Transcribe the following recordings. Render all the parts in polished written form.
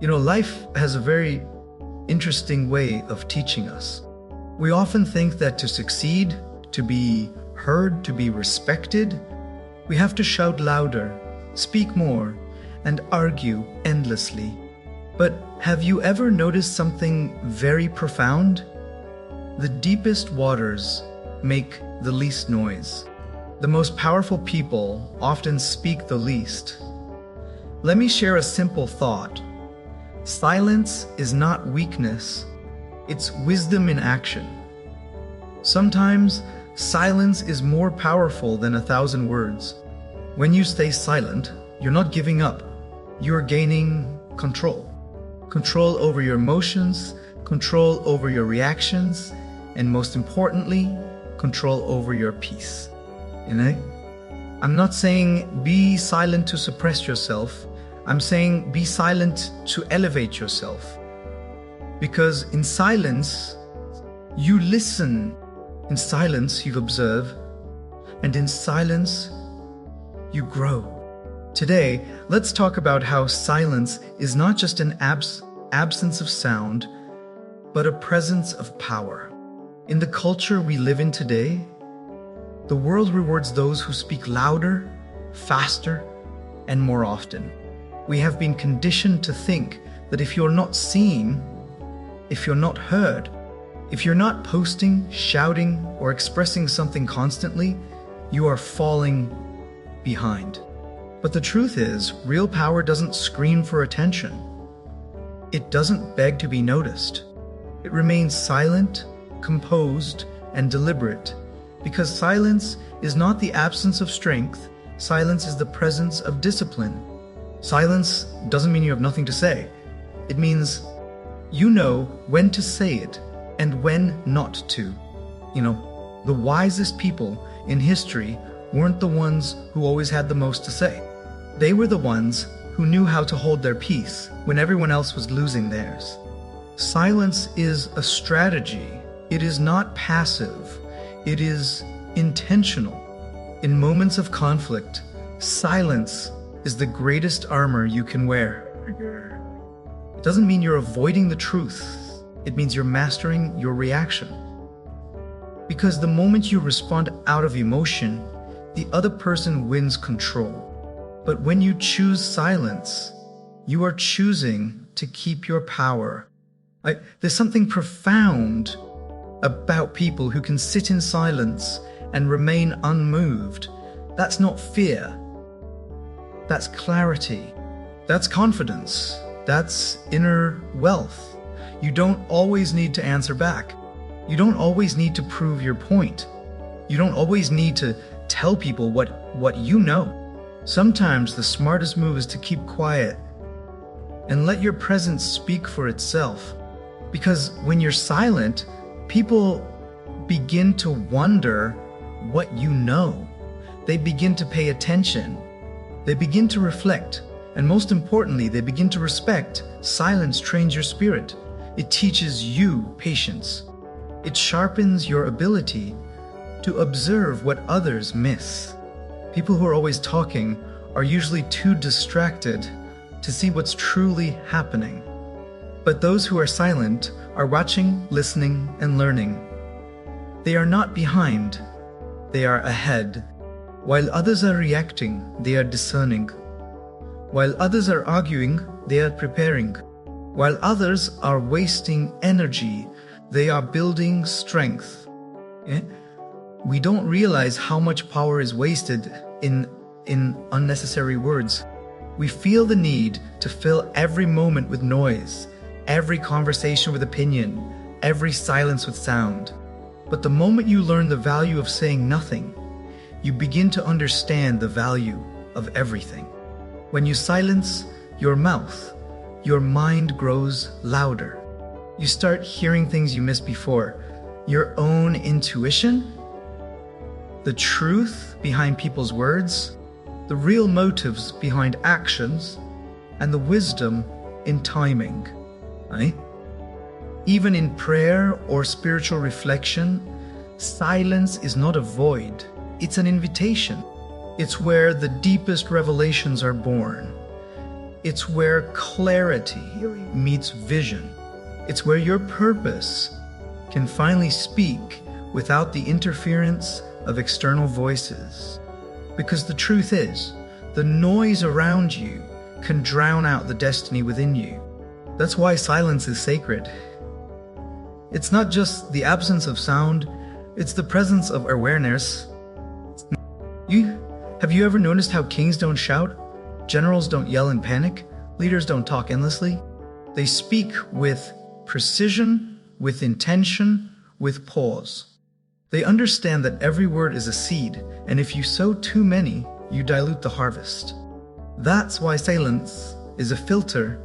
Life has a very interesting way of teaching us. We often think that to succeed, to be heard, to be respected, we have to shout louder, speak more, and argue endlessly. But have you ever noticed something very profound? The deepest waters make the least noise. The most powerful people often speak the least. Let me share a simple thought. Silence is not weakness, it's wisdom in action. Sometimes silence is more powerful than 1,000 words. When you stay silent, you're not giving up. You're gaining control. Control over your emotions, control over your reactions, and most importantly, control over your peace. I'm not saying be silent to suppress yourself. I'm saying be silent to elevate yourself. Because in silence, you listen. In silence, you observe. And in silence, you grow. Today, let's talk about how silence is not just an absence of sound, but a presence of power. In the culture we live in today, the world rewards those who speak louder, faster, and more often. We have been conditioned to think that if you're not seen, if you're not heard, if you're not posting, shouting, or expressing something constantly, you are falling behind. But the truth is, real power doesn't scream for attention. It doesn't beg to be noticed. It remains silent, composed, and deliberate, because silence is not the absence of strength, silence is the presence of discipline. Silence doesn't mean you have nothing to say. It means you know when to say it and when not to. The wisest people in history weren't the ones who always had the most to say. They were the ones who knew how to hold their peace when everyone else was losing theirs. Silence is a strategy. It is not passive. It is intentional. In moments of conflict, silence is the greatest armor you can wear. It doesn't mean you're avoiding the truth. It means you're mastering your reaction. Because the moment you respond out of emotion, the other person wins control. But when you choose silence, you are choosing to keep your power. There's something profound about people who can sit in silence and remain unmoved. That's not fear. That's clarity. That's confidence. That's inner wealth. You don't always need to answer back. You don't always need to prove your point. You don't always need to tell people what you know. Sometimes the smartest move is to keep quiet and let your presence speak for itself. Because when you're silent, people begin to wonder what you know. They begin to pay attention. They begin to reflect, and most importantly, they begin to respect. Silence trains your spirit. It teaches you patience. It sharpens your ability to observe what others miss. People who are always talking are usually too distracted to see what's truly happening. But those who are silent are watching, listening, and learning. They are not behind, they are ahead. While others are reacting, they are discerning. While others are arguing, they are preparing. While others are wasting energy, they are building strength. We don't realize how much power is wasted in unnecessary words. We feel the need to fill every moment with noise, every conversation with opinion, every silence with sound. But the moment you learn the value of saying nothing, you begin to understand the value of everything. When you silence your mouth, your mind grows louder. You start hearing things you missed before. Your own intuition, the truth behind people's words, the real motives behind actions, and the wisdom in timing. Even in prayer or spiritual reflection, silence is not a void. It's an invitation. It's where the deepest revelations are born. It's where clarity meets vision. It's where your purpose can finally speak without the interference of external voices. Because the truth is, the noise around you can drown out the destiny within you. That's why silence is sacred. It's not just the absence of sound, it's the presence of awareness. Have you ever noticed how kings don't shout? Generals don't yell in panic? Leaders don't talk endlessly? They speak with precision, with intention, with pause. They understand that every word is a seed, and if you sow too many, you dilute the harvest. That's why silence is a filter.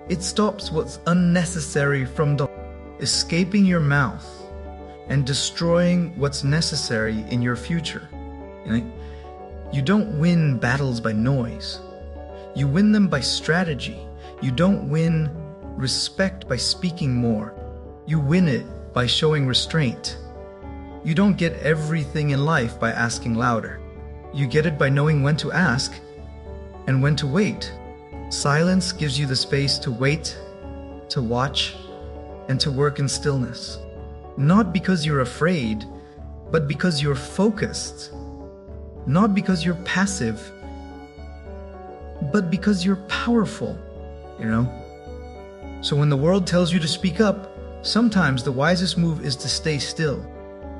It stops what's unnecessary from escaping your mouth and destroying what's necessary in your future. You don't win battles by noise. You win them by strategy. You don't win respect by speaking more. You win it by showing restraint. You don't get everything in life by asking louder. You get it by knowing when to ask and when to wait. Silence gives you the space to wait, to watch, and to work in stillness. Not because you're afraid, but because you're focused. Not because you're passive, but because you're powerful, So when the world tells you to speak up, sometimes the wisest move is to stay still.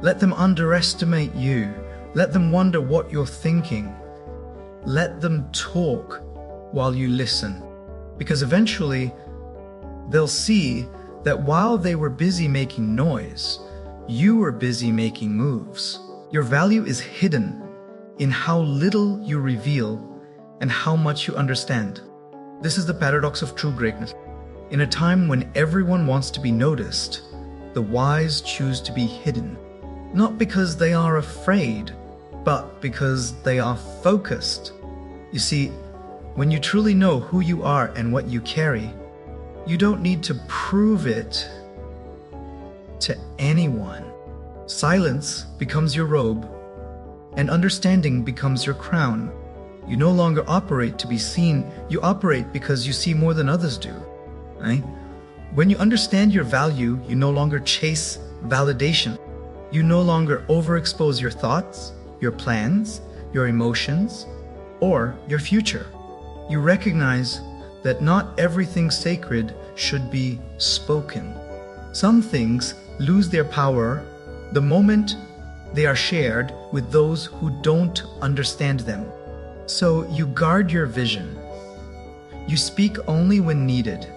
Let them underestimate you. Let them wonder what you're thinking. Let them talk while you listen. Because eventually, they'll see that while they were busy making noise, you were busy making moves. Your value is hidden in how little you reveal and how much you understand. This is the paradox of true greatness. In a time when everyone wants to be noticed, the wise choose to be hidden. Not because they are afraid, but because they are focused. You see, when you truly know who you are and what you carry, you don't need to prove it to anyone. Silence becomes your robe, and understanding becomes your crown. You no longer operate to be seen, you operate because you see more than others do. Right? When you understand your value, you no longer chase validation. You no longer overexpose your thoughts, your plans, your emotions, or your future. You recognize that not everything sacred should be spoken. Some things lose their power the moment they are shared with those who don't understand them. So you guard your vision. You speak only when needed.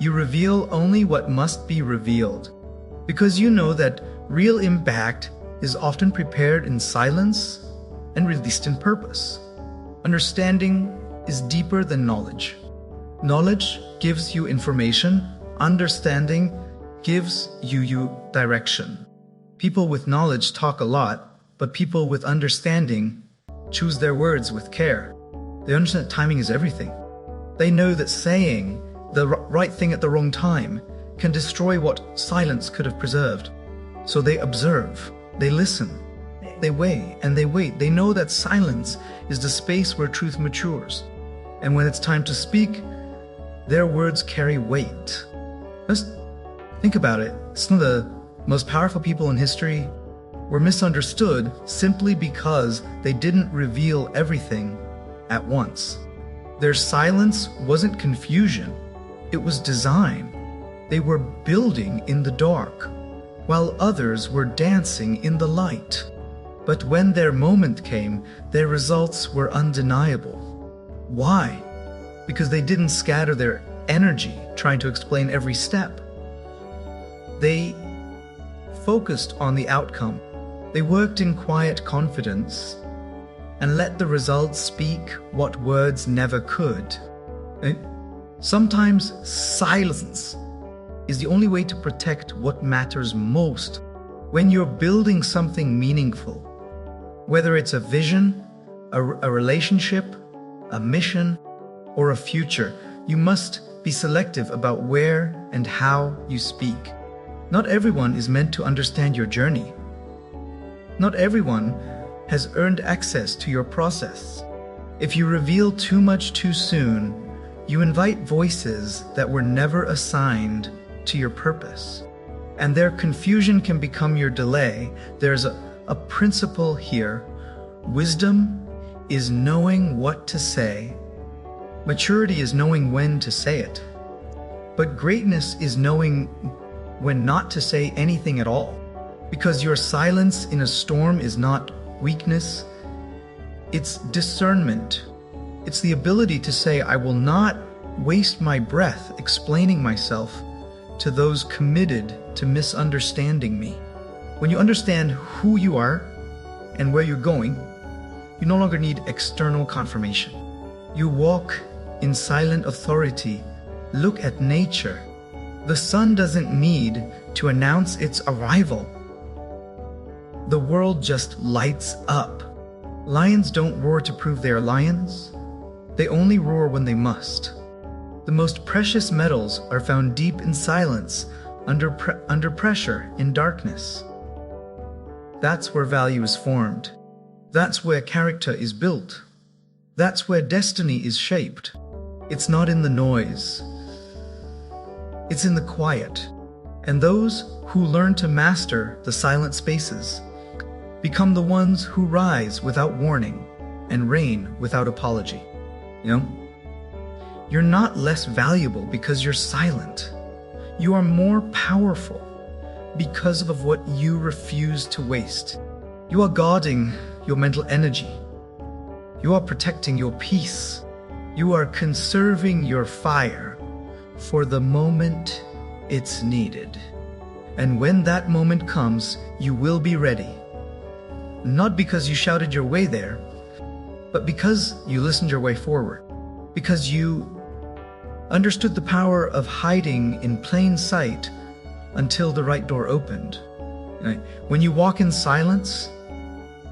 You reveal only what must be revealed, because you know that real impact is often prepared in silence and released in purpose. Understanding is deeper than knowledge. Knowledge gives you information. Understanding gives you direction. People with knowledge talk a lot, but people with understanding choose their words with care. They understand that timing is everything. They know that saying the right thing at the wrong time can destroy what silence could have preserved. So they observe, they listen, they weigh, and they wait. They know that silence is the space where truth matures. And when it's time to speak, their words carry weight. Just think about it. Some of the most powerful people in history were misunderstood simply because they didn't reveal everything at once. Their silence wasn't confusion, it was design. They were building in the dark, while others were dancing in the light. But when their moment came, their results were undeniable. Why? Because they didn't scatter their energy trying to explain every step. They focused on the outcome. They worked in quiet confidence and let the results speak what words never could. Sometimes silence is the only way to protect what matters most. When you're building something meaningful, whether it's a vision, a relationship, a mission, or a future, you must be selective about where and how you speak. Not everyone is meant to understand your journey. Not everyone has earned access to your process. If you reveal too much too soon, you invite voices that were never assigned to your purpose, and their confusion can become your delay. There's a principle here. Wisdom is knowing what to say. Maturity is knowing when to say it. But greatness is knowing when not to say anything at all. Because your silence in a storm is not weakness, it's discernment. It's the ability to say, I will not waste my breath explaining myself to those committed to misunderstanding me. When you understand who you are and where you're going, you no longer need external confirmation. You walk in silent authority. Look at nature. The sun doesn't need to announce its arrival. The world just lights up. Lions don't roar to prove they are lions. They only roar when they must. The most precious metals are found deep in silence, under pressure, in darkness. That's where value is formed. That's where character is built. That's where destiny is shaped. It's not in the noise. It's in the quiet. And those who learn to master the silent spaces become the ones who rise without warning and reign without apology. You're not less valuable because you're silent. You are more powerful because of what you refuse to waste. You are guarding your mental energy. You are protecting your peace. You are conserving your fire for the moment it's needed. And when that moment comes, you will be ready. Not because you shouted your way there, but because you listened your way forward. Because you understood the power of hiding in plain sight until the right door opened. When you walk in silence,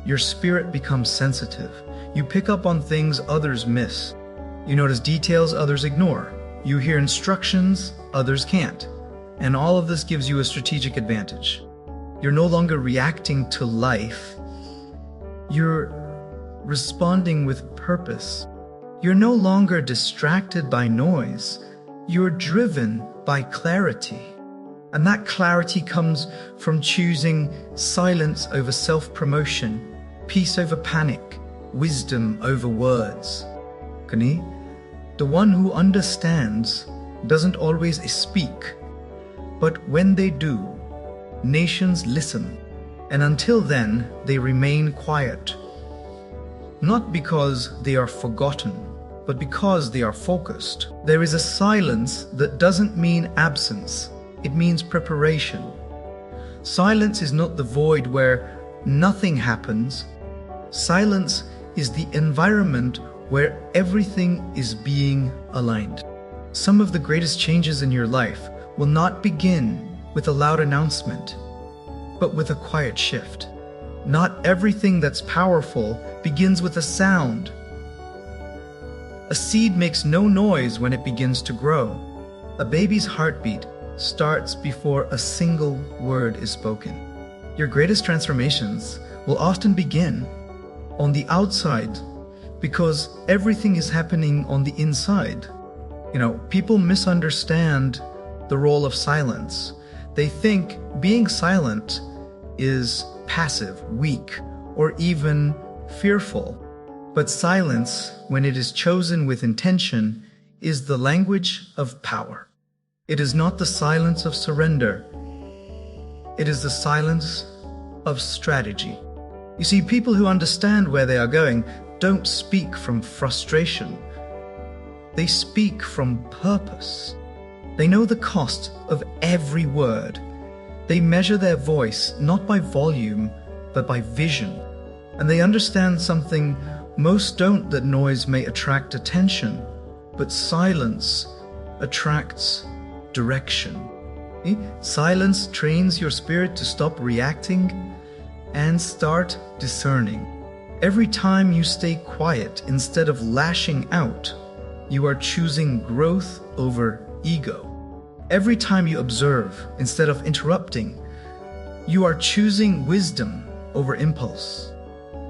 your spirit becomes sensitive. You pick up on things others miss. You notice details others ignore. You hear instructions others can't. And all of this gives you a strategic advantage. You're no longer reacting to life. You're responding with purpose. You're no longer distracted by noise. You're driven by clarity. And that clarity comes from choosing silence over self-promotion, peace over panic, wisdom over words. The one who understands doesn't always speak, but when they do, nations listen. And until then, they remain quiet. Not because they are forgotten, but because they are focused. There is a silence that doesn't mean absence. It means preparation. Silence is not the void where nothing happens. Silence is the environment where everything is being aligned. Some of the greatest changes in your life will not begin with a loud announcement, but with a quiet shift. Not everything that's powerful begins with a sound. A seed makes no noise when it begins to grow. A baby's heartbeat starts before a single word is spoken. Your greatest transformations will often begin on the outside because everything is happening on the inside. People misunderstand the role of silence. They think being silent is passive, weak, or even fearful. But silence, when it is chosen with intention, is the language of power. It is not the silence of surrender. It is the silence of strategy. You see, people who understand where they are going don't speak from frustration. They speak from purpose. They know the cost of every word. They measure their voice not by volume, but by vision. And they understand something most don't, that noise may attract attention, but silence attracts direction. Silence trains your spirit to stop reacting and start discerning. Every time you stay quiet instead of lashing out, you are choosing growth over ego. Every time you observe instead of interrupting, you are choosing wisdom over impulse.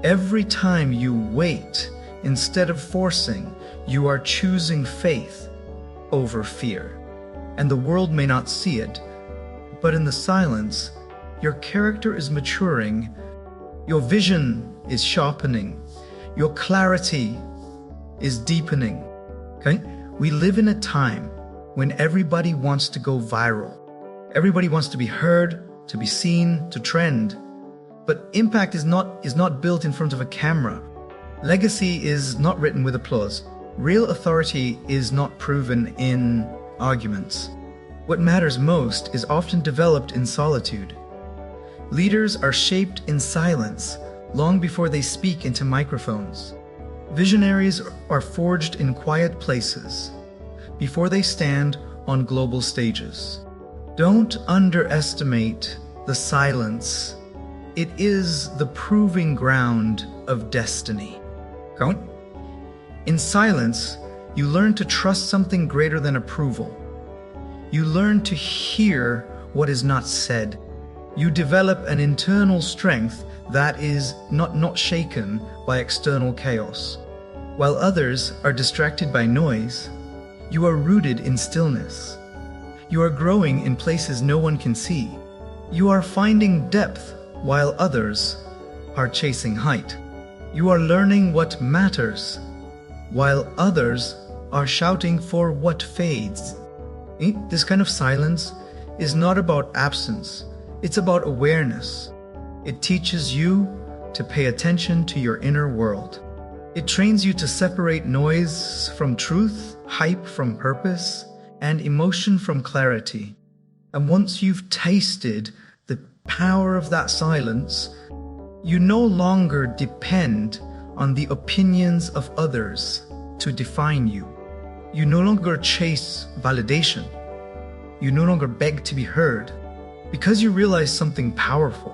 Every time you wait Instead of forcing, you are choosing faith over fear. And the world may not see it, but in the silence, your character is maturing, your vision is sharpening, your clarity is deepening. Okay? We live in a time when everybody wants to go viral. Everybody wants to be heard, to be seen, to trend. But impact is not built in front of a camera. Legacy is not written with applause. Real authority is not proven in arguments. What matters most is often developed in solitude. Leaders are shaped in silence long before they speak into microphones. Visionaries are forged in quiet places before they stand on global stages. Don't underestimate the silence. It is the proving ground of destiny. In silence, you learn to trust something greater than approval. You learn to hear what is not said. You develop an internal strength that is not shaken by external chaos. While others are distracted by noise, you are rooted in stillness. You are growing in places no one can see. You are finding depth while others are chasing height. You are learning what matters while others are shouting for what fades. This kind of silence is not about absence, it's about awareness. It teaches you to pay attention to your inner world. It trains you to separate noise from truth, hype from purpose, and emotion from clarity. And once you've tasted the power of that silence, you no longer depend on the opinions of others to define you. You no longer chase validation. You no longer beg to be heard, because you realize something powerful.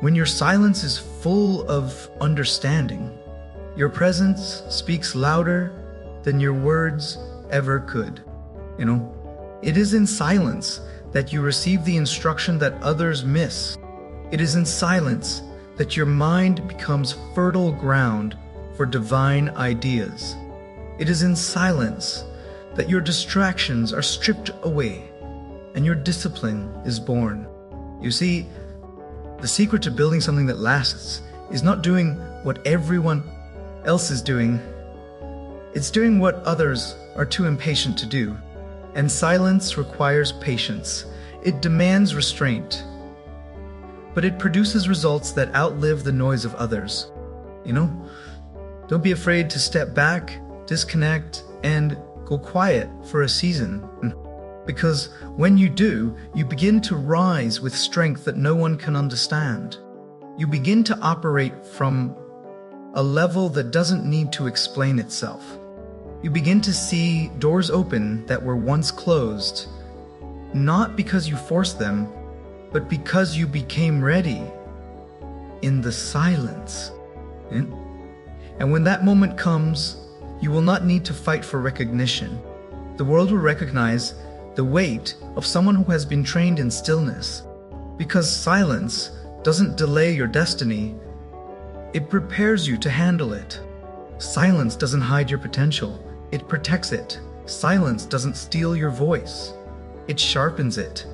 When your silence is full of understanding, your presence speaks louder than your words ever could. It is in silence that you receive the instruction that others miss. It is in silence that your mind becomes fertile ground for divine ideas. It is in silence that your distractions are stripped away and your discipline is born. You see, the secret to building something that lasts is not doing what everyone else is doing. It's doing what others are too impatient to do. And silence requires patience. It demands restraint. But it produces results that outlive the noise of others. Don't be afraid to step back, disconnect, and go quiet for a season. Because when you do, you begin to rise with strength that no one can understand. You begin to operate from a level that doesn't need to explain itself. You begin to see doors open that were once closed, not because you forced them, but because you became ready in the silence. And when that moment comes, you will not need to fight for recognition. The world will recognize the weight of someone who has been trained in stillness. Because silence doesn't delay your destiny, it prepares you to handle it. Silence doesn't hide your potential, it protects it. Silence doesn't steal your voice, it sharpens it.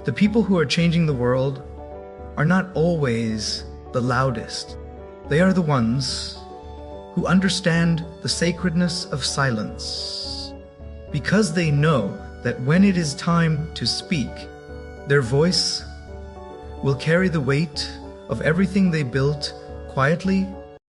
The people who are changing the world are not always the loudest. They are the ones who understand the sacredness of silence, because they know that when it is time to speak, their voice will carry the weight of everything they built quietly